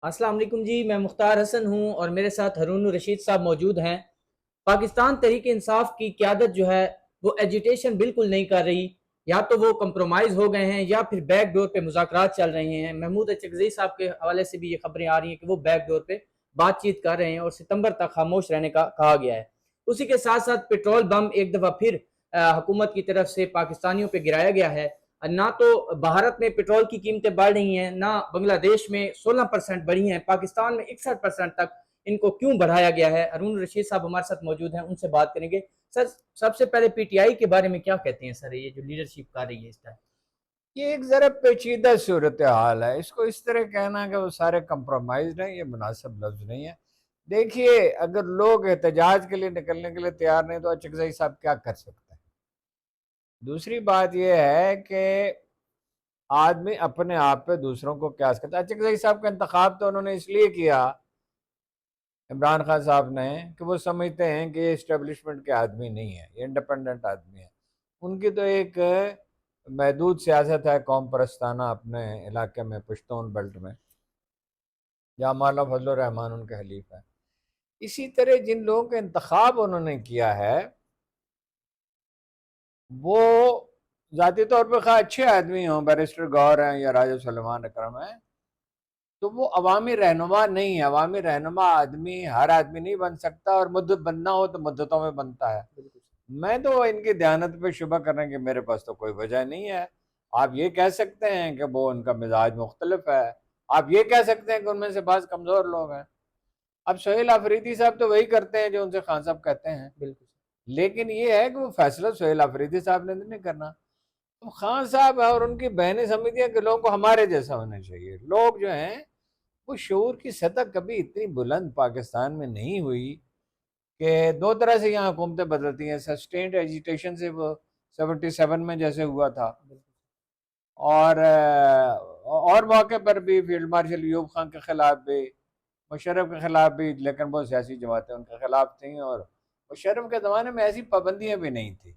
السلام علیکم جی، میں مختار حسن ہوں اور میرے ساتھ ہارون الرشید صاحب موجود ہیں۔ پاکستان تحریک انصاف کی قیادت جو ہے وہ ایجیٹیشن بالکل نہیں کر رہی، یا تو وہ کمپرومائز ہو گئے ہیں یا پھر بیک ڈور پہ مذاکرات چل رہے ہیں۔ محمود اچکزئی صاحب کے حوالے سے بھی یہ خبریں آ رہی ہیں کہ وہ بیک ڈور پہ بات چیت کر رہے ہیں اور ستمبر تک خاموش رہنے کا کہا گیا ہے۔ اسی کے ساتھ ساتھ پیٹرول بم ایک دفعہ پھر حکومت کی طرف سے پاکستانیوں پہ گرایا گیا ہے۔ نہ تو بھارت میں پیٹرول کی قیمتیں بڑھ رہی ہیں، نہ بنگلہ دیش میں 16% بڑھی ہیں، پاکستان میں 61% تک ان کو کیوں بڑھایا گیا ہے؟ ہارون الرشید صاحب ہمارے ساتھ موجود ہیں، ان سے بات کریں گے۔ سر، سب سے پہلے پی ٹی آئی کے بارے میں کیا کہتے ہیں سر، یہ جو لیڈرشپ کر رہی ہے اس ٹائم؟ یہ ایک ذرا پیچیدہ صورتحال ہے۔ اس کو اس طرح کہنا کہ وہ سارے کمپرومائزڈ ہیں، یہ مناسب لفظ نہیں ہے۔ دیکھیے، اگر لوگ احتجاج کے لیے نکلنے کے لیے تیار نہیں تو اچکزئی صاحب کیا کر سکتے ہیں؟ دوسری بات یہ ہے کہ آدمی اپنے آپ پہ دوسروں کو قیاس کرتا ہے۔ اچکزئی صاحب کا انتخاب تو انہوں نے اس لیے کیا، عمران خان صاحب نے، کہ وہ سمجھتے ہیں کہ یہ اسٹیبلشمنٹ کے آدمی نہیں ہے، یہ انڈیپینڈنٹ آدمی ہے۔ ان کی تو ایک محدود سیاست ہے قوم پرستانہ اپنے علاقے میں، پشتون بیلٹ میں، جہاں مولانا فضل الرحمان ان کے حلیف ہیں۔ اسی طرح جن لوگوں کا انتخاب انہوں نے کیا ہے وہ ذاتی طور پہ خواہ اچھے آدمی ہوں، بیرسٹر گور ہیں یا راجہ سلیمان اکرم ہیں، تو وہ عوامی رہنما نہیں ہے۔ عوامی رہنما آدمی ہر آدمی نہیں بن سکتا، اور مدت بننا ہو تو مدتوں میں بنتا ہے۔ میں تو ان کی دیانت پہ شبہ کرنے کی میرے پاس تو کوئی وجہ نہیں ہے۔ آپ یہ کہہ سکتے ہیں کہ وہ ان کا مزاج مختلف ہے، آپ یہ کہہ سکتے ہیں کہ ان میں سے بعض کمزور لوگ ہیں۔ اب سہیل آفریدی صاحب تو وہی کرتے ہیں جو ان سے خان صاحب کہتے ہیں، بالکل، لیکن یہ ہے کہ وہ فیصلہ سہیل آفریدی صاحب نے نہیں کرنا۔ تو خان صاحب اور ان کی بہنیں سمجھتی ہیں کہ لوگوں کو ہمارے جیسا ہونا چاہیے۔ لوگ جو ہیں وہ شعور کی سطح کبھی اتنی بلند پاکستان میں نہیں ہوئی کہ دو طرح سے یہاں حکومتیں بدلتی ہیں، سسٹینڈ ایجیٹیشن سے، وہ 77 میں جیسے ہوا تھا، اور موقع پر بھی فیلڈ مارشل ایوب خان کے خلاف بھی، مشرف کے خلاف بھی، لیکن وہ سیاسی جماعتیں ان کے خلاف تھیں، اور مشرف کے زمانے میں ایسی پابندیاں بھی نہیں تھیں۔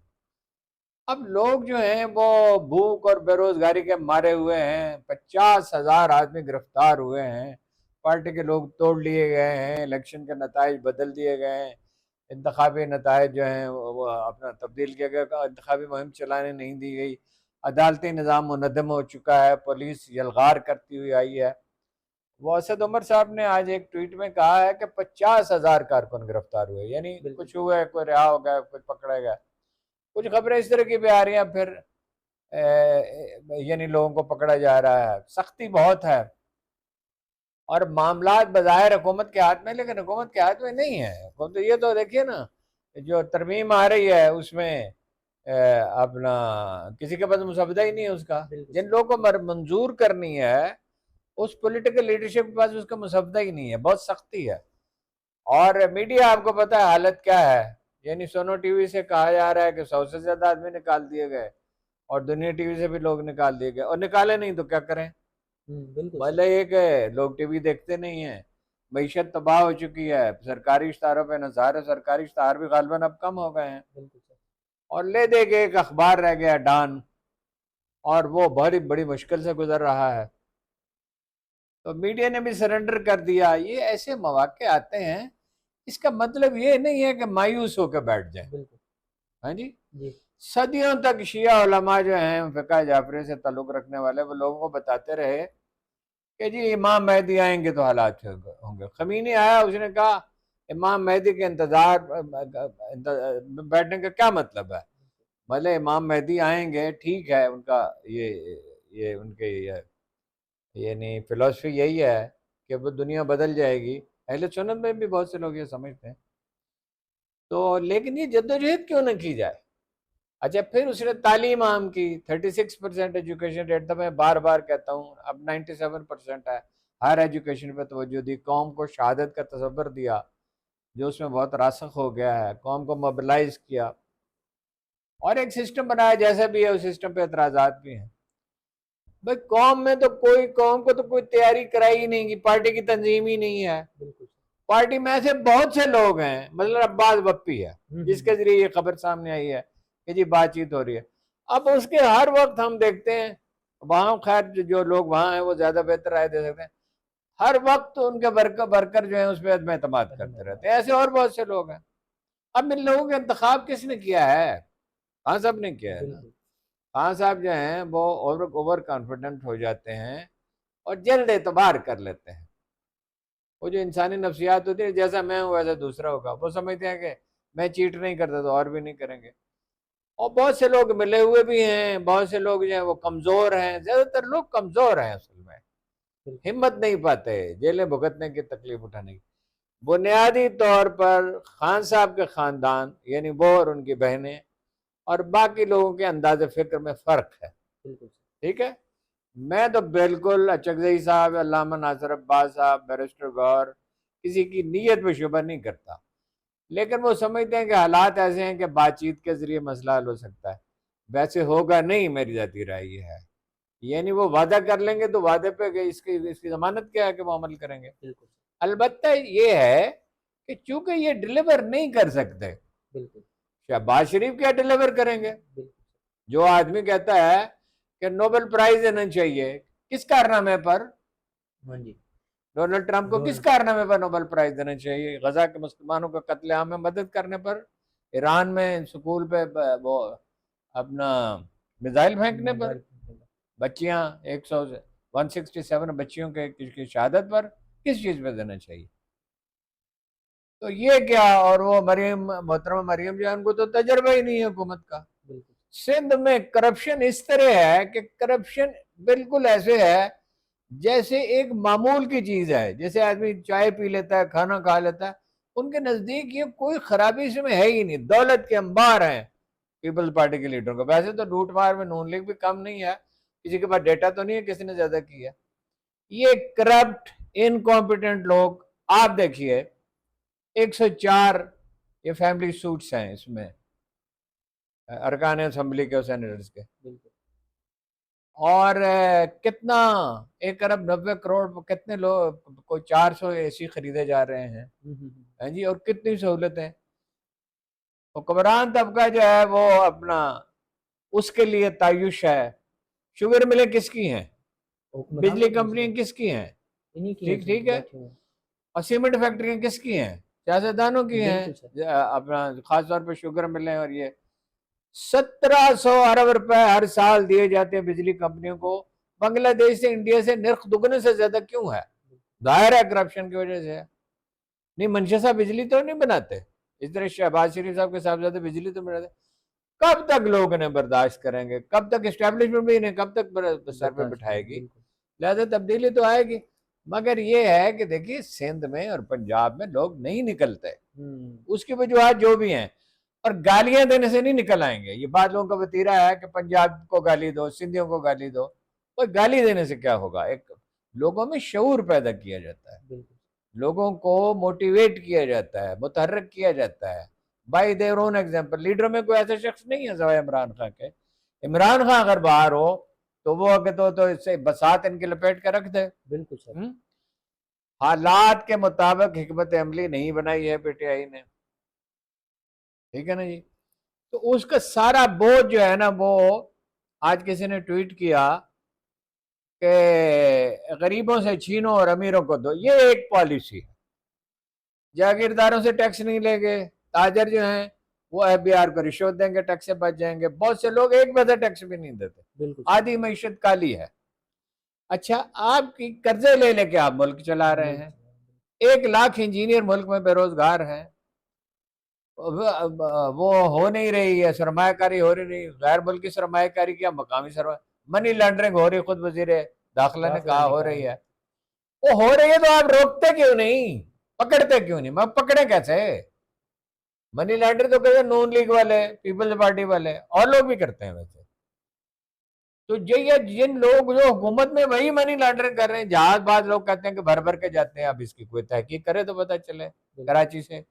اب لوگ جو ہیں وہ بھوک اور بے روزگاری کے مارے ہوئے ہیں، 50,000 آدمی گرفتار ہوئے ہیں، پارٹی کے لوگ توڑ لیے گئے ہیں، الیکشن کے نتائج بدل دیے گئے ہیں، انتخابی نتائج جو ہیں وہ اپنا تبدیل کیا گیا، انتخابی مہم چلانے نہیں دی گئی، عدالتی نظام منہدم ہو چکا ہے، پولیس یلغار کرتی ہوئی آئی ہے۔ وہ اسد عمر صاحب نے آج ایک ٹویٹ میں کہا ہے کہ 50,000 کارکن گرفتار ہوئے، یعنی کچھ ہوئے، کوئی رہا ہو گیا، کچھ پکڑے گئے۔ کچھ خبریں اس طرح کی بھی آ رہی ہیں پھر، یعنی لوگوں کو پکڑا جا رہا ہے، سختی بہت ہے، اور معاملات بظاہر حکومت کے ہاتھ میں، لیکن حکومت کے ہاتھ میں نہیں ہے۔ حکومت یہ تو دیکھیے نا، جو ترمیم آ رہی ہے اس میں اپنا کسی کے پاس مسودہ ہی نہیں ہے اس کا، جن لوگوں کو منظور کرنی ہے اس پولیٹیکل لیڈرشپ کے پاس اس کا مسودہ ہی نہیں ہے، بہت سختی ہے۔ اور میڈیا آپ کو پتہ ہے حالت کیا ہے، یعنی سونو ٹی وی سے کہا جا رہا ہے کہ 100 سے زیادہ آدمی نکال دیے گئے، اور دنیا ٹی وی سے بھی لوگ نکال دیے گئے، اور نکالے نہیں تو کیا کریں؟ بالکل مسئلہ یہ کہ لوگ ٹی وی دیکھتے نہیں ہیں، معیشت تباہ ہو چکی ہے، سرکاری اشتہاروں پہ نظر ہے، سرکاری اشتہار بھی غالباً اب کم ہو گئے ہیں، بالکل سر، اور لے دے کے ایک اخبار رہ گیا ڈان، اور وہ بڑی بڑی مشکل سے گزر رہا ہے، تو میڈیا نے بھی سرنڈر کر دیا۔ یہ ایسے مواقع آتے ہیں، اس کا مطلب یہ نہیں ہے کہ مایوس ہو کے بیٹھ جائیں۔ بالکل ہاں جی، جی، صدیوں تک شیعہ علماء جو ہیں فقہ جعفری سے تعلق رکھنے والے، وہ لوگوں کو بتاتے رہے کہ جی امام مہدی آئیں گے تو حالات ہوں گے۔ خمینی آیا، اس نے کہا امام مہدی کے انتظار بیٹھنے کا کیا مطلب ہے؟ مطلب امام مہدی آئیں گے، ٹھیک ہے، ان کا یہ ان کے یعنی فلسفی یہی ہے کہ وہ دنیا بدل جائے گی۔ اہل سنت میں بھی بہت سے لوگ یہ سمجھتے ہیں، تو لیکن یہ جدوجہد کیوں نہ کی جائے؟ اچھا، پھر اس نے تعلیم عام کی، 36% ایجوکیشن ریٹ تھا، میں بار بار کہتا ہوں، اب 97% ہے۔ ہر ایجوکیشن پہ توجہ دی، قوم کو شہادت کا تصور دیا جو اس میں بہت راسخ ہو گیا ہے، قوم کو موبلائز کیا، اور ایک سسٹم بنایا، جیسا بھی ہے اس سسٹم پہ اعتراضات بھی ہیں۔ بھائی قوم میں تو قوم کو تو کوئی تیاری کرائی ہی نہیں گی، پارٹی کی تنظیم ہی نہیں ہے۔ بالکل پارٹی میں ایسے بہت سے لوگ ہیں، مثلا عباس بپی ہے جس کے ذریعے یہ خبر سامنے آئی ہے کہ جی بات چیت ہو رہی ہے۔ اب اس کے ہر وقت ہم دیکھتے ہیں وہاں، خیر جو لوگ وہاں ہیں وہ زیادہ بہتر رائے دے سکتے ہیں، ہر وقت ان کے ورکر جو ہیں اس پہ عدم اعتماد کرتے رہتے ہیں. ایسے اور بہت سے لوگ ہیں. اب ان لوگوں کا انتخاب کس نے کیا ہے؟ خان صاحب نے کیا ہے نا. خان صاحب جو ہیں وہ اوور کانفیڈنٹ ہو جاتے ہیں اور جلد اعتبار کر لیتے ہیں. وہ جو انسانی نفسیات ہوتی ہے، جیسا میں ہوں ویسا دوسرا ہوگا. وہ سمجھتے ہیں کہ میں چیٹ نہیں کرتا تو اور بھی نہیں کریں گے. اور بہت سے لوگ ملے ہوئے بھی ہیں، بہت سے لوگ جو ہیں وہ کمزور ہیں. زیادہ تر لوگ کمزور ہیں اصل میں، ہمت نہیں پاتے جیلیں بھگتنے کی، تکلیف اٹھانے کی. بنیادی طور پر خان صاحب کے خاندان یعنی وہ اور ان کی بہنیں اور باقی لوگوں کے انداز فکر میں فرق ہے. ٹھیک ہے. میں تو بالکل اچکزئی صاحب، علامہ ناصر عباس صاحب، بیرسٹر غور کسی کی نیت پہ شبہ نہیں کرتا، لیکن وہ سمجھتے ہیں کہ حالات ایسے ہیں کہ بات چیت کے ذریعے مسئلہ حل ہو سکتا ہے. ویسے ہوگا نہیں، میری ذاتی رائے یہ ہے. یعنی وہ وعدہ کر لیں گے تو وعدے پہ اس کی ضمانت کیا ہے کہ وہ عمل کریں گے. البتہ یہ ہے کہ چونکہ یہ ڈیلیور نہیں کر سکتے، شہباز شریف کیا ڈیلیور کریں گے؟ جو آدمی کہتا ہے کہ نوبل پرائز دینا چاہیے، کس کارنامے پر؟ ڈونلڈ ٹرمپ کو کس کارنامے پر نوبل پرائز دینا چاہیے؟ غزہ کے مسلمانوں کا قتل عام میں مدد کرنے پر، ایران میں سکول پہ وہ اپنا میزائل پھینکنے پر، بچیاں 167 بچیوں کی شہادت پر، کس چیز پہ دینا چاہیے؟ تو یہ کیا، اور وہ محترمہ مریم جو ہے ان کو تو تجربہ ہی نہیں ہے حکومت کا. سندھ میں کرپشن اس طرح ہے کہ کرپشن بالکل ایسے ہے جیسے ایک معمول کی چیز ہے، جیسے آدمی چائے پی لیتا ہے، کھانا کھا لیتا ہے. ان کے نزدیک یہ کوئی خرابی اس میں ہے ہی نہیں. دولت کے انبار ہیں پیپلز پارٹی کے لیڈروں کو. ویسے تو لوٹ مار میں نون لیگ بھی کم نہیں ہے، کسی کے پاس ڈیٹا تو نہیں ہے کسی نے زیادہ کی ہے. یہ کرپٹ انکمپیٹنٹ لوگ، آپ دیکھیے 104 یہ فیملی سوٹس ہیں اس میں ارکان اسمبلی کے اور سینیٹرز کے، اور کتنا 1.90 ارب کتنے لوگ، کوئی 400 اے سی خریدے جا رہے ہیں ہاں جی، اور کتنی سہولتیں. حکمران طبقہ جو ہے وہ اپنا اس کے لیے تعیش ہے. شوگر ملیں کس کی ہیں؟ بجلی کمپنیاں کس کی ہیں؟ ٹھیک ہے. اور سیمنٹ فیکٹریاں کس کی ہیں؟ سیاستدانوں کی ہیں. اپنا خاص طور پہ شوگر ملیں، اور یہ 1700 ارب روپے ہر سال دیے جاتے ہیں بجلی کمپنیوں کو. بنگلہ دیش سے انڈیا سے نرخ دگنے سے زیادہ کیوں ہے؟ ظاہر ہے کرپشن کی وجہ سے. نہیں منشا صاحب بجلی تو نہیں بناتے، اس طرح شہباز شریف صاحب کے صاحبزادے بجلی تو بناتے. کب تک لوگ انہیں برداشت کریں گے؟ کب تک اسٹیبلشمنٹ بھی انہیں کب تک سر پہ بٹھائے گی؟ لہذا تبدیلی تو آئے گی، مگر یہ ہے کہ دیکھیے سندھ میں اور پنجاب میں لوگ نہیں نکلتے. اس کی وجوہات جو بھی ہیں، اور گالیاں دینے سے نہیں نکل آئیں گے. یہ بات لوگوں کا وتیرہ ہے کہ پنجاب کو گالی دو، سندھیوں کو گالی دو. کوئی گالی دینے سے کیا ہوگا؟ ایک لوگوں میں شعور پیدا کیا جاتا ہے، لوگوں کو موٹیویٹ کیا جاتا ہے، متحرک کیا جاتا ہے بائی دیئر اون ایگزامپل. لیڈروں میں کوئی ایسا شخص نہیں ہے سوائے عمران خان کے. عمران خان اگر باہر ہو تو وہ تو اس سے بسات ان کے لپیٹ کے رکھ دے. بالکل سر. حالات کے مطابق حکمت عملی نہیں بنائی ہے پی ٹی آئی نے، ٹھیک ہے نا جی. تو اس کا سارا بوجھ جو ہے نا، وہ آج کسی نے ٹویٹ کیا کہ غریبوں سے چھینو اور امیروں کو دو. یہ ایک پالیسی ہے. جاگیرداروں سے ٹیکس نہیں لیں گے، تاجر جو ہیں وہ ایف بی آر کو رشوت دیں گے، ٹیکس سے بچ جائیں گے. بہت سے لوگ ایک پیسہ ٹیکس بھی نہیں دیتے، آدھی معیشت کالی ہے. اچھا آپ کی قرضے لے لے کے آپ ملک چلا رہے ہیں. 1 لاکھ انجینئر ملک میں بے روزگار ہیں، وہ ہو نہیں رہی ہے، سرمایہ کاری ہو رہی نہیں. غیر ملکی سرمایہ کاری کیا، مقامی سرمایہ، منی لانڈرنگ ہو رہی. خود وزیر داخلہ نے کہا ہو رہی ہے. وہ ہو رہی ہے تو آپ روکتے کیوں نہیں؟ پکڑتے کیوں نہیں؟ میں پکڑے کیسے؟ منی لانڈر تو کہتے ہیں نون لیگ والے، پیپلز پارٹی والے، اور لوگ بھی کرتے ہیں ویسے. تو جن لوگ جو حکومت میں وہی منی لانڈرنگ کر رہے ہیں. جہاز بعض لوگ کہتے ہیں کہ بھر بھر کے جاتے ہیں. اب اس کی کوئی تحقیق کرے تو پتہ چلے. کراچی سے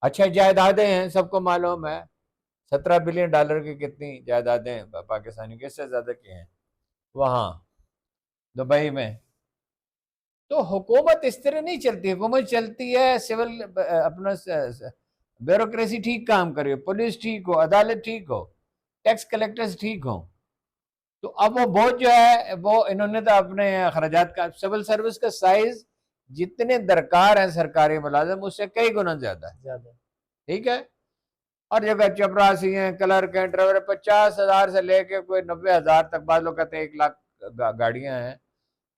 اچھا جائیدادیں ہیں، سب کو معلوم ہے. $17 بلین کی کتنی جائیدادیں پاکستانی کے، اس سے زیادہ کی ہیں وہاں دبئی میں. تو حکومت اس طرح نہیں چلتی. حکومت چلتی ہے سول اپنا بیوروکریسی ٹھیک کام کرے، پولیس ٹھیک ہو، عدالت ٹھیک ہو، ٹیکس کلیکٹرز ٹھیک ہوں. تو اب وہ بہت جو ہے وہ انہوں نے تو اپنے اخراجات کا سول سروس کا سائز جتنے درکار ہیں سرکاری ملازم اس سے کئی گنا زیادہ ہے، زیادہ. ٹھیک ہے. اور جگہ چپراسی ہیں، کلرک ہیں، ڈرائیور 50,000 سے لے کے کوئی 90,000 تک، بعض لوگ کہتے ہیں 1 لاکھ گاڑیاں ہیں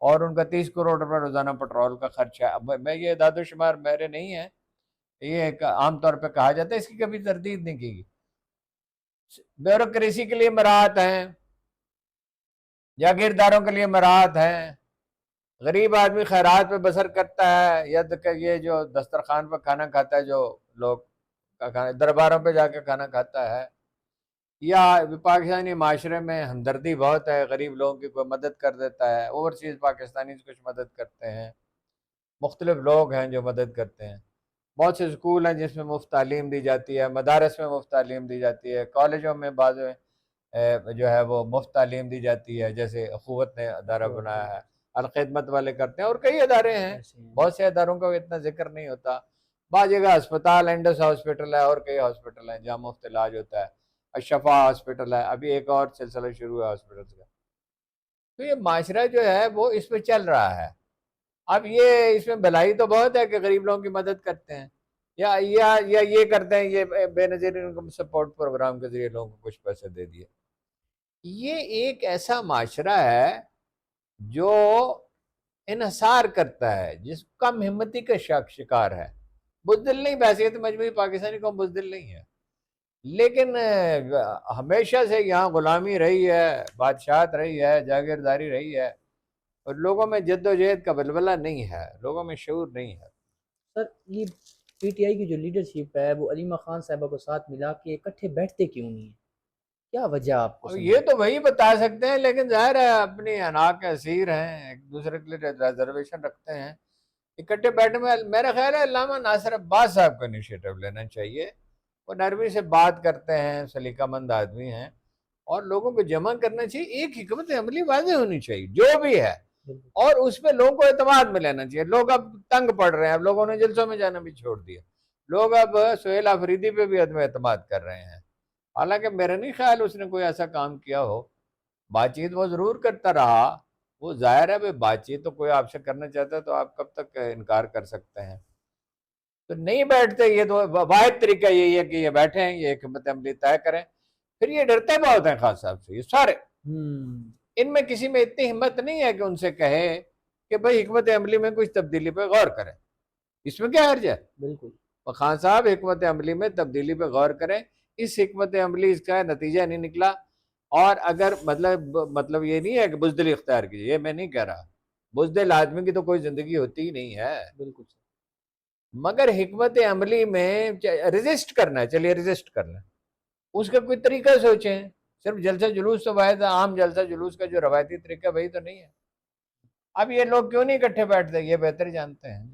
اور ان کا 30 کروڑ روپے روزانہ پیٹرول کا خرچ ہے. اب میں یہ اعداد و شمار میرے نہیں ہیں، یہ ایک عام طور پہ کہا جاتا ہے، اس کی کبھی تردید نہیں کی گئی. بیوروکریسی کے لیے مراحت ہیں، جاگیرداروں کے لیے مراحت ہیں، غریب آدمی خیرات پہ بسر کرتا ہے، یا یہ جو دسترخوان پہ کھانا کھاتا ہے، جو لوگ کا کھانا درباروں پہ جا کے کھانا کھاتا ہے، یا پاکستانی معاشرے میں ہمدردی بہت ہے، غریب لوگوں کی کوئی مدد کر دیتا ہے، اوورسیز پاکستانی کچھ مدد کرتے ہیں، مختلف لوگ ہیں جو مدد کرتے ہیں. بہت سے اسکول ہیں جس میں مفت تعلیم دی جاتی ہے، مدارس میں مفت تعلیم دی جاتی ہے، کالجوں میں بعض جو ہے وہ مفت تعلیم دی جاتی ہے، جیسے اخوت نے ادارہ بنایا ہے، الخدمت والے کرتے ہیں، اور کئی ادارے ہیں. بہت سے اداروں کا اتنا ذکر نہیں ہوتا. بعض جگہ ہسپتال، اینڈس ہاسپٹل ہے اور کئی ہاسپٹل ہیں جہاں مفت علاج ہوتا ہے. الشفا ہاسپٹل ہے، ابھی ایک اور سلسلہ شروع ہے ہاسپٹل کا. تو یہ معاشرہ جو ہے وہ اس پہ چل رہا ہے. اب یہ اس میں بھلائی تو بہت ہے کہ غریب لوگوں کی مدد کرتے ہیں، یا یہ کرتے ہیں، یہ بے نظیر انکم سپورٹ پروگرام کے ذریعے لوگوں کو کچھ پیسے دے دیے. یہ ایک ایسا معاشرہ ہے جو انحصار کرتا ہے، جس کم ہمتی کا شکار ہے. بزدل نہیں، بحثیت مجموعی پاکستانی قوم بزدل نہیں ہے، لیکن ہمیشہ سے یہاں غلامی رہی ہے، بادشاہت رہی ہے، جاگیرداری رہی ہے، اور لوگوں میں جد و جہد کا بلبلہ نہیں ہے، لوگوں میں شعور نہیں ہے. سر یہ پی ٹی آئی کی جو لیڈرشپ ہے وہ علیمہ خان صاحبہ کو ساتھ ملا کے اکٹھے بیٹھتے کیوں نہیں ہیں؟ کیا وجہ آپ کو اور سمجھ؟ یہ تو وہی بتا سکتے ہیں، لیکن ظاہر ہے اپنی انا کے اسیر ہیں، ایک دوسرے کے لیے ریزرویشن رکھتے ہیں. اکٹھے بیٹھنے میں میرا خیال ہے علامہ ناصر عباس صاحب کو انیشیٹو لینا چاہیے. وہ نرمی سے بات کرتے ہیں، سلیقہ مند آدمی ہیں، اور لوگوں کو جمع کرنا چاہیے. ایک حکمت عملی واضح ہونی چاہیے جو بھی ہے، اور اس پہ لوگوں کو اعتماد میں لینا چاہیے. لوگ اب تنگ پڑ رہے ہیں، اب لوگوں نے جلسوں میں جانا بھی چھوڑ دیا. لوگ اب سہیل آفریدی پہ بھی عدم اعتماد کر رہے ہیں، حالانکہ میرا نہیں خیال اس نے کوئی ایسا کام کیا ہو. بات چیت وہ ضرور کرتا رہا، وہ ظاہر ہے بات چیت تو کوئی آپ سے کرنا چاہتا ہے تو آپ کب تک انکار کر سکتے ہیں. تو نہیں بیٹھتے. یہ تو واحد طریقہ یہی ہے کہ یہ بیٹھیں، یہ حکمت عملی طے کریں. پھر یہ ڈرتے بہت ہیں خان صاحب سے، یہ سارے. ان میں کسی میں اتنی ہمت نہیں ہے کہ ان سے کہے کہ بھائی حکمت عملی میں کچھ تبدیلی پہ غور کریں. اس میں کیا حرج ہے؟ بالکل. خان صاحب حکمت عملی میں تبدیلی پہ غور کریں. اس حکمت عملی اس کا نتیجہ نہیں نکلا، اور اگر مطلب یہ نہیں ہے کہ بزدلی اختیار کیجیے، یہ میں نہیں کہہ رہا. بزدل آدمی کی تو کوئی زندگی ہوتی ہی نہیں ہے. بالکل. مگر حکمت عملی میں ریزسٹ کرنا ہے، چلیے ریزسٹ کر لیں، اس کا کوئی طریقہ سوچیں. صرف جلسہ جلوس تو واحد عام جلسہ جلوس کا جو روایتی طریقہ وہی تو نہیں ہے. اب یہ لوگ کیوں نہیں اکٹھے بیٹھتے، یہ بہتر جانتے ہیں.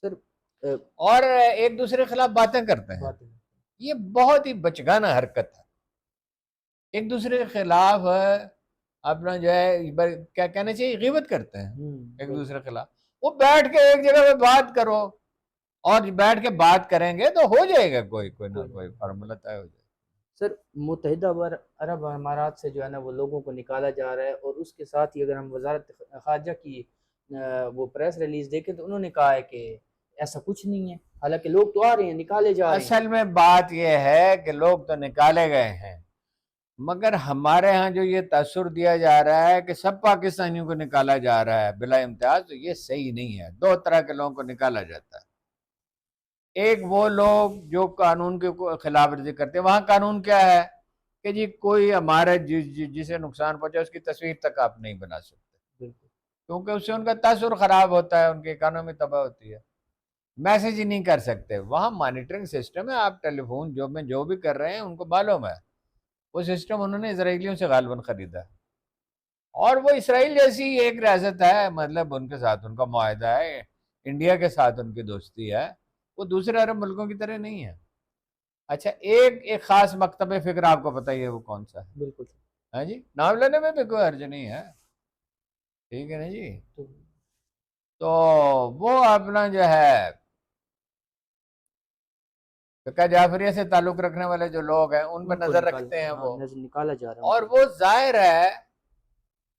سر اور ایک دوسرے کے خلاف باتیں کرتے ہیں. یہ بہت ہی بچگانہ حرکت ہے. ایک دوسرے کے خلاف اپنا جو ہے کیا کہنا چاہیے، غیبت کرتے ہیں ایک دوسرے کے خلاف. وہ بیٹھ کے ایک جگہ پہ بات کرو، اور بیٹھ کے بات کریں گے تو ہو جائے گا کوئی نہ کوئی فارمولہ طے ہو جائے گا. سر متحدہ عرب امارات سے جو ہے نا وہ لوگوں کو نکالا جا رہا ہے، اور اس کے ساتھ ہی اگر ہم وزارت خارجہ کی وہ پریس ریلیز دیکھیں تو انہوں نے کہا ہے کہ ایسا کچھ نہیں ہے، حالانکہ لوگ تو آ رہے ہیں، نکالے جا رہے ہیں. اصل میں بات یہ ہے کہ لوگ تو نکالے گئے ہیں، مگر ہمارے ہاں جو یہ تاثر دیا جا رہا ہے کہ سب پاکستانیوں کو نکالا جا رہا ہے بلا امتیاز، تو یہ صحیح نہیں ہے. دو طرح کے لوگوں کو نکالا جاتا ہے. ایک وہ لوگ جو قانون کے خلاف ورزی کرتے ہیں. وہاں قانون کیا ہے کہ جی کوئی ہمارا جسے نقصان پہنچا اس کی تصویر تک آپ نہیں بنا سکتے، کیونکہ اس سے ان کا تاثر خراب ہوتا ہے، ان کی اکانومی تباہ ہوتی ہے. میسج ہی نہیں کر سکتے. وہاں مانیٹرنگ سسٹم ہے، آپ ٹیلی فون جو بھی کر رہے ہیں ان کو معلوم ہے. وہ سسٹم انہوں نے اسرائیلیوں سے غالباً خریدا، اور وہ اسرائیل جیسی ایک ریاست ہے، مطلب ان کے ساتھ ان کا معاہدہ ہے، انڈیا کے ساتھ ان کی دوستی ہے، وہ دوسرے عرب ملکوں کی طرح نہیں ہے. اچھا ایک خاص مکتب فکر آپ کو بتائیے وہ کون سا ہے؟ بالکل. ہاں جی، نام لینے میں بھی کوئی حرج نہیں ہے، ٹھیک ہے نا جی. تو وہ اپنا جو ہے فقہ جعفریہ سے تعلق رکھنے والے جو لوگ ہیں ان پہ ان کو نظر رکھتے ہیں وہ، نظر نکالا جا رہا ہے اور وہ ظاہر ہے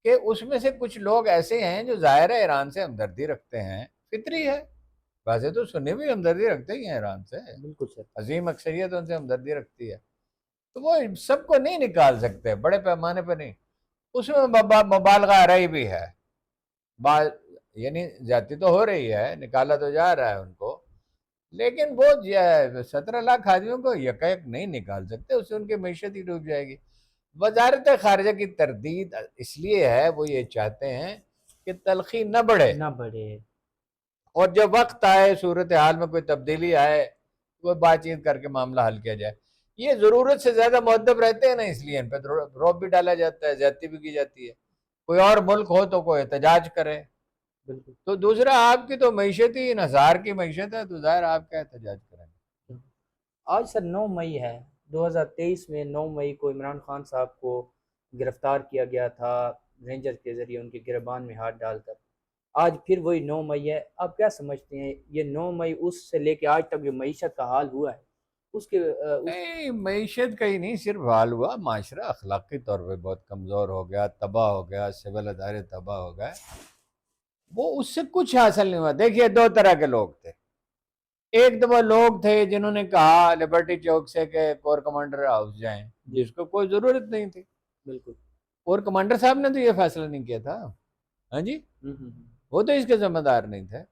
کہ اس میں سے کچھ لوگ ایسے ہیں جو ظاہر ہے ایران سے ہمدردی رکھتے ہیں، فطری ہے، ویسے تو سنی بھی ہمدردی رکھتے ہی ہیں ایران سے، بالکل سر. عظیم اکثریت ان سے ہمدردی رکھتی ہے، تو وہ سب کو نہیں نکال سکتے، بڑے پیمانے پہ نہیں، اس میں مبالغہ رہی بھی ہے، یعنی زیادتی تو ہو رہی ہے، نکالا تو جا رہا ہے ان کو، لیکن وہ 17 لاکھ آدمیوں کو یکایک نہیں نکال سکتے، اس سے ان کی معیشت ہی ڈوب جائے گی. وزارت خارجہ کی تردید اس لیے ہے، وہ یہ چاہتے ہیں کہ تلخی نہ بڑھے، اور جب وقت آئے، صورتحال میں کوئی تبدیلی آئے، کوئی بات چیت کر کے معاملہ حل کیا جائے. یہ ضرورت سے زیادہ مؤدب رہتے ہیں نا، اس لیے ان پہ روب بھی ڈالا جاتا ہے، زیادتی بھی کی جاتی ہے. کوئی اور ملک ہو تو کوئی احتجاج کرے، بالکل. تو دوسرا آپ کی تو معیشت ہی انحصار کی معیشت ہے، تو ظاہر آپ کیا احتجاج کریں گے. آج سر 9 مئی ہے 2023 میں. 9 مئی کو عمران خان صاحب کو گرفتار کیا گیا تھا رینجر کے ذریعے، ان کے گریبان میں ہاتھ ڈال کر. آج پھر وہی 9 مئی ہے. آپ کیا سمجھتے ہیں یہ 9 مئی اس سے لے کے آج تک جو معیشت کا حال ہوا ہے اس کے نہیں، معیشت کا ہی نہیں صرف حال ہوا، معاشرہ اخلاقی طور پہ بہت کمزور ہو گیا، تباہ ہو گیا، سول ادارے تباہ ہو گئے. وہ اس سے کچھ حاصل نہیں ہوا. دیکھیے 2 طرح کے لوگ تھے. ایک تو وہ لوگ تھے جنہوں نے کہا لبرٹی چوک سے کہ کور کمانڈر ہاؤس جائیں، جس کو کوئی ضرورت نہیں تھی. بالکل. کور کمانڈر صاحب نے تو یہ فیصلہ نہیں کیا تھا، ہاں جی، وہ تو اس کے ذمہ دار نہیں تھے.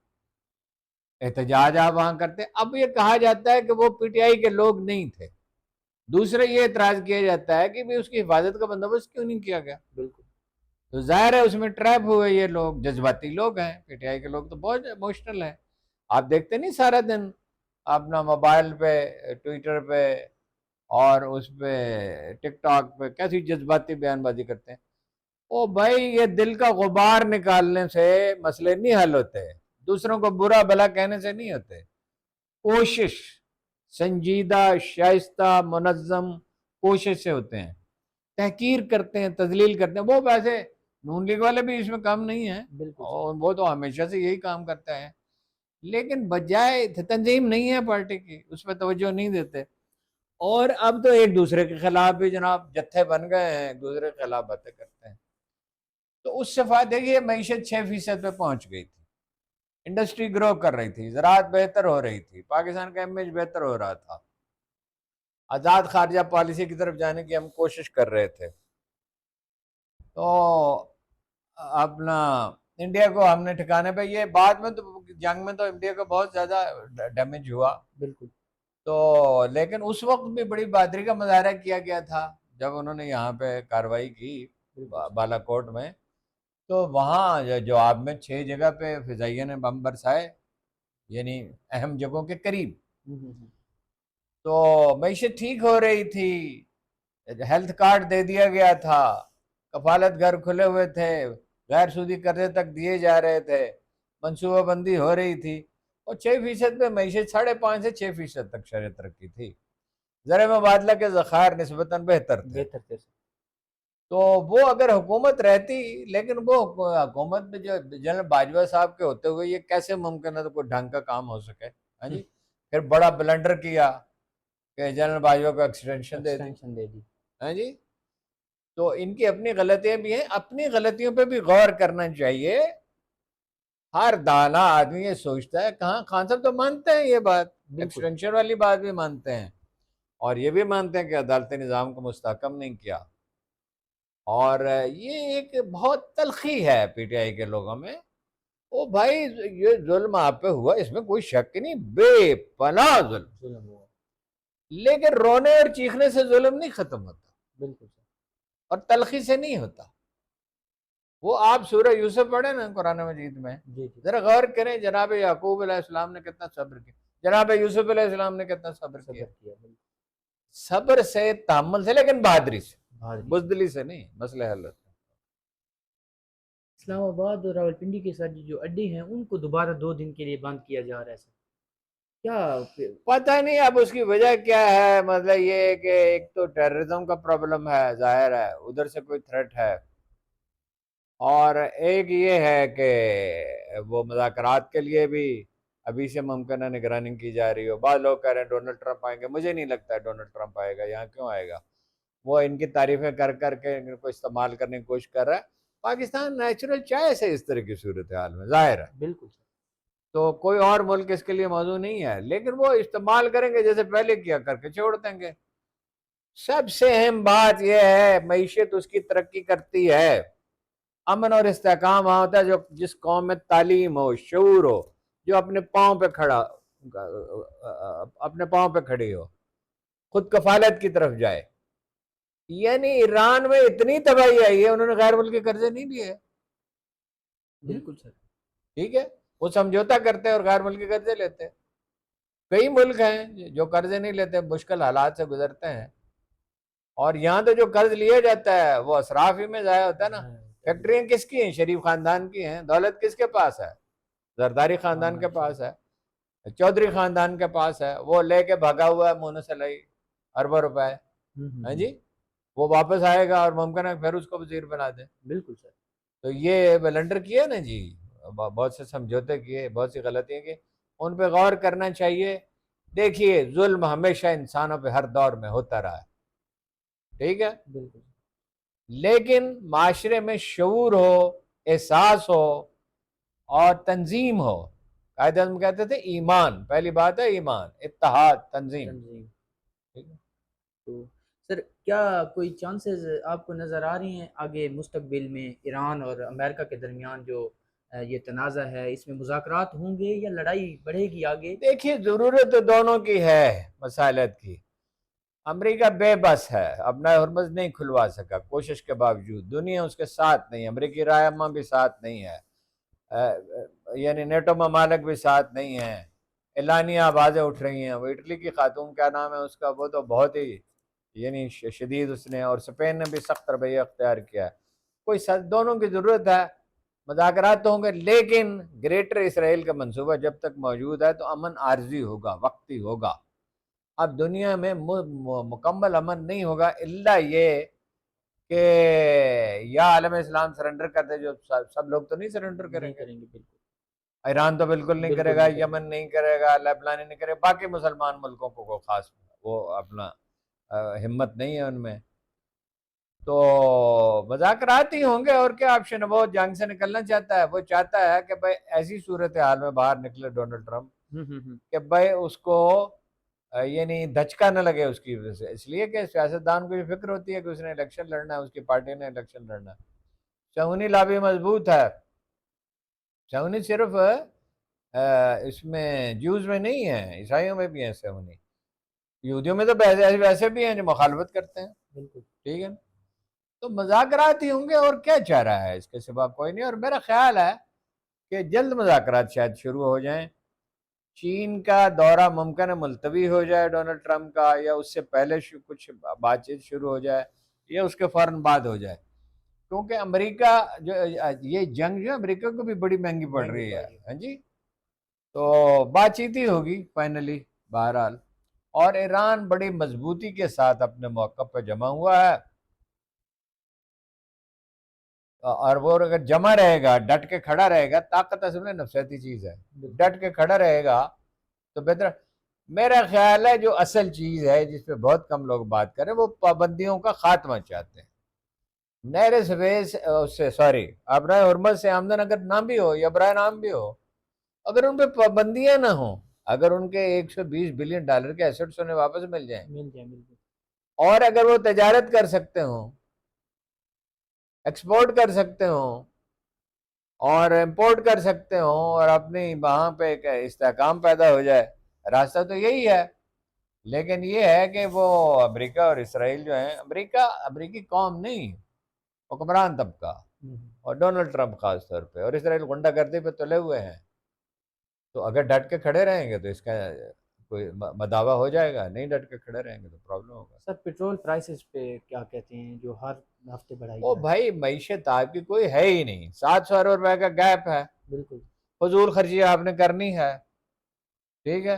احتجاج آپ وہاں کرتے. اب یہ کہا جاتا ہے کہ وہ پی ٹی آئی کے لوگ نہیں تھے. دوسرے یہ اعتراض کیا جاتا ہے کہ بھی اس کی حفاظت کا بندوبست کیوں نہیں کیا گیا. بالکل. تو ظاہر ہے اس میں ٹریپ ہوئے یہ لوگ، جذباتی لوگ ہیں. پی ٹی آئی کے لوگ تو بہت ایموشنل ہیں. آپ دیکھتے نہیں سارا دن اپنا موبائل پہ، ٹویٹر پہ اور اس پہ ٹک ٹاک پہ کیسی جذباتی بیان بازی کرتے ہیں. او بھائی، یہ دل کا غبار نکالنے سے مسئلے نہیں حل ہوتے، دوسروں کو برا بھلا کہنے سے نہیں ہوتے. کوشش، سنجیدہ، شائستہ، منظم کوشش سے ہوتے ہیں. تحقیر کرتے ہیں، تذلیل کرتے ہیں. وہ ویسے نون لیگ والے بھی اس میں کام نہیں ہیں، بالکل. اور وہ تو ہمیشہ سے یہی کام کرتے ہیں، لیکن بجائے تنظیم نہیں ہے پارٹی کی، اس پہ توجہ نہیں دیتے. اور اب تو ایک دوسرے کے خلاف بھی جناب جتھے بن گئے ہیں، ایک دوسرے کے خلاف باتیں کرتے ہیں. تو اس سے دیکھیے معیشت 6% پہ پہنچ گئی تھی، انڈسٹری گرو کر رہی تھی، زراعت بہتر ہو رہی تھی، پاکستان کا امیج بہتر ہو رہا تھا، آزاد خارجہ پالیسی کی طرف جانے کی ہم کوشش کر رہے تھے. تو اپنا انڈیا کو ہم نے ٹھکانے پہ، یہ بعد میں تو جنگ میں تو انڈیا کو بہت زیادہ ڈیمیج ہوا. بالکل. تو لیکن اس وقت بھی بڑی بہادری کا مظاہرہ کیا گیا تھا جب انہوں نے یہاں پہ کارروائی کی بالا کوٹ میں. تو وہاں جو آپ میں 6 جگہ پہ فضائیہ نے بم برسائے، یعنی اہم جگہوں کے قریب. تو معیشت ٹھیک ہو رہی تھی، ہیلتھ کارڈ دے دیا گیا تھا، کفالت گھر کھلے ہوئے تھے، غیر سودی قرضے تک دیے جا رہے تھے، منصوبہ بندی ہو رہی تھی، اور 6% پہ معیشت 5.5 سے 6% تک شرح ترقی تھی. زر مبادلہ کے ذخائر نسبتاً بہتر تھے. تو وہ اگر حکومت رہتی، لیکن وہ حکومت میں جو جنرل باجوہ صاحب کے ہوتے ہوئے یہ کیسے ممکن ہے تو کوئی ڈھنگ کا کام ہو سکے. ہاں جی، پھر بڑا بلنڈر کیا کہ جنرل باجوہ کو ایکسٹینشن دے دی. ہاں جی، تو ان کی اپنی غلطیاں بھی ہیں، اپنی غلطیوں پہ بھی غور کرنا چاہیے. ہر دانا آدمی یہ سوچتا ہے، کہاں خان صاحب تو مانتے ہیں یہ بات، ایکسٹینشن والی بات بھی مانتے ہیں، اور یہ بھی مانتے ہیں کہ عدالتی نظام کو مستحکم نہیں کیا. اور یہ ایک بہت تلخی ہے پی ٹی آئی کے لوگوں میں. او بھائی، یہ ظلم آپ پہ ہوا، اس میں کوئی شک نہیں، بے پناہ ظلم ہوا، لیکن رونے اور چیخنے سے ظلم نہیں ختم ہوتا. بالکل، اور تلخی سے نہیں ہوتا. وہ آپ سورہ یوسف پڑھیں نا قرآن مجید میں، ذرا غور کریں، جناب یعقوب علیہ السلام نے کتنا صبر کیا، جناب یوسف علیہ السلام نے کتنا صبر کیا. صبر سے، تحمل سے، لیکن بہادری سے، بزدلی سے نہیں، مسئلہ حل ہوتا ہے. اسلام آباد اور راولپنڈی کے ساتھ جو اڈے ہیں ان کو دوبارہ 2 دن کے لیے بند کیا جا رہا ہے. کیا پتہ نہیں اب اس کی وجہ کیا ہے. مطلب یہ ہے کہ ایک تو ٹیررزم کا پرابلم ہے، ظاہر ہے ادھر سے کوئی تھریٹ ہے، اور ایک یہ ہے کہ وہ مذاکرات کے لیے بھی ابھی سے ممکنہ نگرانی کی جا رہی ہو. بعض لوگ کہہ رہے ہیں ڈونلڈ ٹرمپ آئیں گے. مجھے نہیں لگتا ہے ڈونلڈ ٹرمپ آئے گا. یہاں کیوں آئے گا؟ وہ ان کی تعریفیں کر کر کے ان کو استعمال کرنے کی کوشش کر رہا ہے. پاکستان نیچرل چوائس ہے اس طرح کی صورتحال میں، ظاہر ہے. بالکل سر. تو کوئی اور ملک اس کے لیے موضوع نہیں ہے، لیکن وہ استعمال کریں گے جیسے پہلے کیا، کر کے چھوڑ دیں گے. سب سے اہم بات یہ ہے معیشت اس کی ترقی کرتی ہے، امن اور استحکام وہاں ہوتا ہے جو جس قوم میں تعلیم ہو، شعور ہو، جو اپنے پاؤں پہ کھڑی ہو، خود کفالت کی طرف جائے. یعنی ایران میں اتنی تباہی آئی ہے، انہوں نے غیر ملکی قرضے نہیں لیے. بالکل سر. ٹھیک ہے، وہ سمجھوتا کرتے ہیں اور غیر ملکی قرضے لیتے ہیں. کئی ملک ہیں جو قرضے نہیں لیتے، مشکل حالات سے گزرتے ہیں. اور یہاں تو جو قرض لیا جاتا ہے وہ اسراف ہی میں ضائع ہوتا ہے نا. فیکٹریاں کس کی ہیں؟ شریف خاندان کی ہیں. دولت کس کے پاس ہے؟ زرداری خاندان کے پاس ہے، چودھری خاندان کے پاس ہے. وہ لے کے بھاگا ہوا ہے منہ سلائی اربوں روپے. ہاں جی، وہ واپس آئے گا اور ممکن ہے پھر اس کو وزیر بنا دیں. بالکل سر. تو یہ بلنڈر کیا نا جی، بہت سے سمجھوتے کیے، بہت سی غلطیاں کی، ان پہ غور کرنا چاہیے. دیکھیے ظلم ہمیشہ انسانوں پہ ہر دور میں ہوتا رہا ہے، ٹھیک ہے، بالکل. لیکن معاشرے میں شعور ہو، احساس ہو اور تنظیم ہو. قائد اعظم کہتے تھے ایمان، پہلی بات ہے ایمان، اتحاد، تنظیم. ٹھیک ہے. تو سر کیا کوئی چانسز آپ کو نظر آ رہی ہیں آگے مستقبل میں ایران اور امریکہ کے درمیان جو یہ تنازع ہے، اس میں مذاکرات ہوں گے یا لڑائی بڑھے گی آگے؟ دیکھیے ضرورت تو دونوں کی ہے مسائلت کی. امریکہ بے بس ہے، اپنا ہرمز نہیں کھلوا سکا کوشش کے باوجود. دنیا اس کے ساتھ نہیں، امریکی رہنما بھی ساتھ نہیں ہے، یعنی نیٹو ممالک بھی ساتھ نہیں ہیں. اعلانیہ آوازیں اٹھ رہی ہیں. وہ اٹلی کی خاتون، کیا نام ہے اس کا، وہ تو بہت ہی یعنی شدید اس نے، اور اسپین نے بھی سخت رویہ اختیار کیا. کوئی دونوں کی ضرورت ہے. مذاکرات تو ہوں گے، لیکن گریٹر اسرائیل کا منصوبہ جب تک موجود ہے تو امن عارضی ہوگا، وقتی ہوگا. اب دنیا میں مکمل امن نہیں ہوگا الا یہ کہ یا عالم اسلام سرنڈر کر دے، جو سب لوگ تو نہیں سرنڈر کریں گے. بالکل. ایران تو بالکل نہیں کرے گا، یمن نہیں کرے گا، لیبنان نہیں کرے گا. باقی مسلمان ملکوں کو خاص وہ اپنا ہمت نہیں ہے ان میں. تو مذاکرات ہی ہوں گے، اور کیا آپشن ہے. وہ جنگ سے نکلنا چاہتا ہے، وہ چاہتا ہے کہ بھائی ایسی صورتحال میں باہر نکلے ڈونلڈ ٹرمپ کہ بھائی اس کو یعنی دھچکا نہ لگے اس کی وجہ سے. اس لیے کہ سیاستدان کو یہ فکر ہوتی ہے کہ اس نے الیکشن لڑنا ہے، اس کی پارٹی نے الیکشن لڑنا ہے. صہیونی لابی مضبوط ہے. صہیونی صرف اس میں جوز میں نہیں ہے، عیسائیوں میں بھی ہیں صہیونی. یہودیوں میں تو ویسے بھی ہیں جو مخالفت کرتے ہیں. بالکل. ٹھیک ہے، تو مذاکرات ہی ہوں گے، اور کیا چاہ رہا ہے اس کے سوا کوئی نہیں. اور میرا خیال ہے کہ جلد مذاکرات شاید شروع ہو جائیں. چین کا دورہ ممکن ہے ملتوی ہو جائے ڈونلڈ ٹرمپ کا، یا اس سے پہلے کچھ بات چیت شروع ہو جائے، یا اس کے فوراً بعد ہو جائے. کیونکہ امریکہ جو یہ جنگ جو امریکہ کو بھی بڑی مہنگی پڑ رہی ہے. ہاں جی، تو بات چیت ہی ہوگی فائنلی بہرحال. اور ایران بڑی مضبوطی کے ساتھ اپنے موقف پہ جمع ہوا ہے، اور وہ اگر جمع رہے گا، ڈٹ کے کھڑا رہے گا. طاقت اصل میں نفسیاتی چیز ہے، ڈٹ کے کھڑا رہے گا تو بہتر. میرا خیال ہے جو اصل چیز ہے جس پہ بہت کم لوگ بات کریں، وہ پابندیوں کا خاتمہ چاہتے ہیں. نہر سویز سے آبرائے ہرمز سے آمدن اگر نہ بھی ہو یا برائے نام بھی ہو، اگر ان پہ پابندیاں نہ ہوں، اگر ان کے $120 بلین کے ایسٹس انہیں واپس مل جائیں، اور اگر وہ تجارت کر سکتے ہوں، ایکسپورٹ کر سکتے ہوں اور امپورٹ کر سکتے ہوں، اور اپنی وہاں پہ ایک استحکام پیدا ہو جائے، راستہ تو یہی ہے. لیکن یہ ہے کہ وہ امریکہ اور اسرائیل جو ہیں، امریکی قوم نہیں، حکمران طبقہ اور ڈونلڈ ٹرمپ خاص طور پہ، اور اسرائیل غنڈہ گردی پہ تلے ہوئے ہیں. تو اگر ڈٹ کے کھڑے رہیں گے تو اس کا کوئی مداوع ہو جائے گا، نہیں ڈٹ کے کھڑے رہیں گے تو پرابلم ہوگا. سر پیٹرول پرائسز پہ کیا کہتے ہیں جو ہر ہفتے بڑھائی او بھائی معیشت آپ کی کوئی ہے ہی نہیں، 700 ارب روپے کا گیپ ہے. بالکل فضول خرچی آپ نے کرنی ہے. ٹھیک ہے،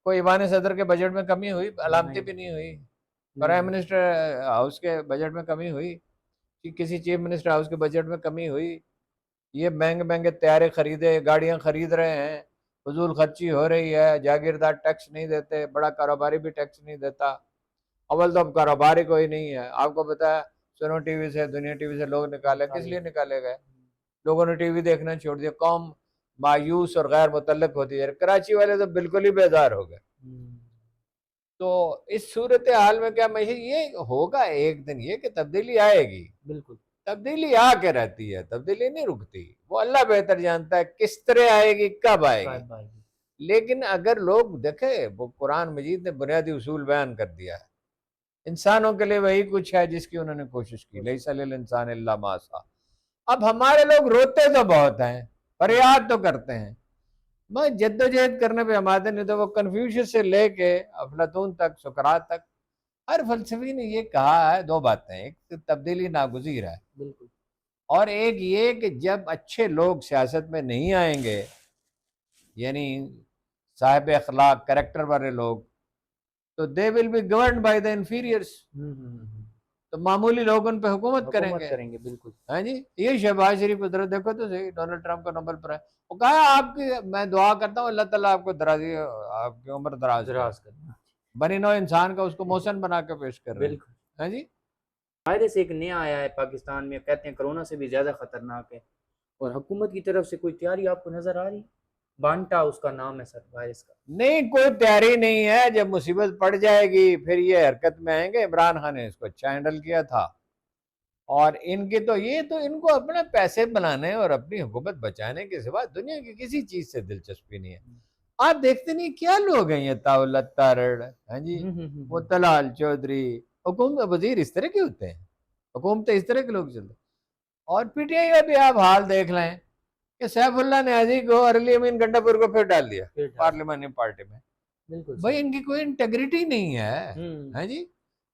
کوئی ایوان صدر کے بجٹ میں کمی ہوئی؟ علامتی بھی نہیں ہوئی. پرائم منسٹر ہاؤس کے بجٹ میں کمی ہوئی؟ کسی چیف منسٹر ہاؤس کے بجٹ میں کمی ہوئی؟ یہ مہنگے مہنگے طیارے خریدے، گاڑیاں خرید رہے ہیں، فضول خرچی ہو رہی ہے، جاگیردار ٹیکس نہیں دیتے، بڑا کاروباری بھی ٹیکس نہیں دیتا، اول تو اب کاروباری کوئی نہیں ہے۔ آپ کو پتا ہے سنو ٹی وی سے، دنیا ٹی وی سے لوگ نکالے، کس لیے نکالے گئے؟ لوگوں نے ٹی وی دیکھنا چھوڑ دیا، قوم مایوس اور غیر متعلق ہوتی ہے۔ کراچی والے تو بالکل ہی بیزار ہو گئے۔ تو اس صورتحال میں کیا میں یہ ہوگا ایک دن یہ کہ تبدیلی آئے گی، بالکل تبدیلی آ کے رہتی ہے، تبدیلی نہیں رکتی، وہ اللہ بہتر جانتا ہے کس طرح آئے گی، کب آئے گی۔ لیکن اگر لوگ دیکھیں، وہ قرآن مجید نے بنیادی اصول بیان کر دیا ہے، انسانوں کے لیے وہی کچھ ہے جس کی انہوں نے کوشش کی، لیس للانسان الا ما سعی۔ اب ہمارے لوگ روتے تو بہت ہیں، فریاد تو کرتے ہیں، میں جد و جہد کرنے پہ آمادہ نہیں، تو وہ کنفیوشس سے لے کے افلاطون تک، سقراط تک، ہر فلسفی نے یہ کہا ہے دو باتیں، ایک تو تبدیلی ناگزیر ہے، بالکل، اور ایک یہ کہ جب اچھے لوگ سیاست میں نہیں آئیں گے، یعنی صاحب اخلاق، کریکٹر والے لوگ، تو they will be governed by the inferiors، تو معمولی لوگ ان پہ حکومت کریں گے۔ بالکل، ہاں جی، یہ شہباز شریف ادھر دیکھو تو صحیح، ڈونلڈ ٹرمپ کا نوبل پرائز، وہ کہا آپ کی، میں دعا کرتا ہوں اللہ تعالیٰ آپ کو درازی، آپ کی عمر دراز کرنا بنی نو انسان کا اس کو موسن بنا کے پیش کر رہے ہیں۔ بالکل۔ ہاں جی، وائرس ایک نیا آیا ہے پاکستان میں، کہتے ہیں کرونا سے بھی زیادہ خطرناک ہے، اور حکومت کی طرف سے کوئی تیاری آپ کو نظر آ رہی؟ بانٹا اس کا نام ہے سر، وائرس کا۔ نہیں کوئی تیاری نہیں ہے، جب مصیبت پڑ جائے گی پھر یہ حرکت میں آئیں گے۔ عمران خان نے اس کو اچھا ہینڈل کیا تھا، اور ان کے تو یہ تو ان کو اپنے پیسے بنانے اور اپنی حکومت بچانے کے سوا دنیا کی کسی چیز سے دلچسپی نہیں ہے۔ آپ دیکھتے نہیں کیا لوگ ہیں یہ طاولت تارڑ، ہاں جی، وہ طلال چودھری، حکومت وزیر اس طرح کے ہوتے ہیں، حکومتیں اس طرح کے لوگ چلتے ہیں۔ اور پی ٹی آئی کا بھی آپ حال دیکھ لیں کہ سیف اللہ نیازی کو اور علی امین گنڈا پور کو پھر ڈال دیا پارلیمانی پارٹی میں۔ بالکل بھائی ان کی کوئی انٹیگریٹی نہیں ہے، ہاں جی،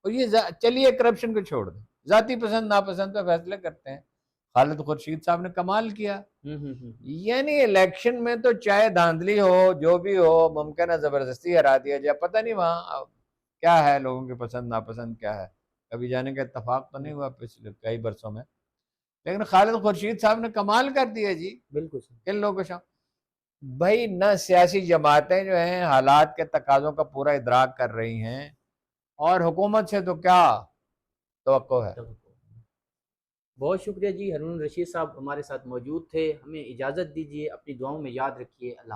اور یہ چلیے کرپشن کو چھوڑ دیں، ذاتی پسند ناپسند پہ فیصلے کرتے ہیں۔ خالد خورشید صاحب نے کمال کیا، یعنی الیکشن میں تو چاہے دھاندلی ہو، جو بھی ہو، ممکنہ زبردستی ہرا دیا جائے، پتہ نہیں وہاں کیا ہے، لوگوں کی پسند ناپسند کیا ہے، کبھی جانے کا اتفاق تو نہیں ہوا پچھلے کئی برسوں میں، لیکن خالد خورشید صاحب نے کمال کر دیا جی۔ بالکل کن لوگوں کو شام بھائی نہ سیاسی جماعتیں جو ہیں حالات کے تقاضوں کا پورا ادراک کر رہی ہیں، اور حکومت سے تو کیا توقع ہے۔ بہت شکریہ جی، ہارون رشید صاحب ہمارے ساتھ موجود تھے، ہمیں اجازت دیجیے، اپنی دعاؤں میں یاد رکھیے، اللہ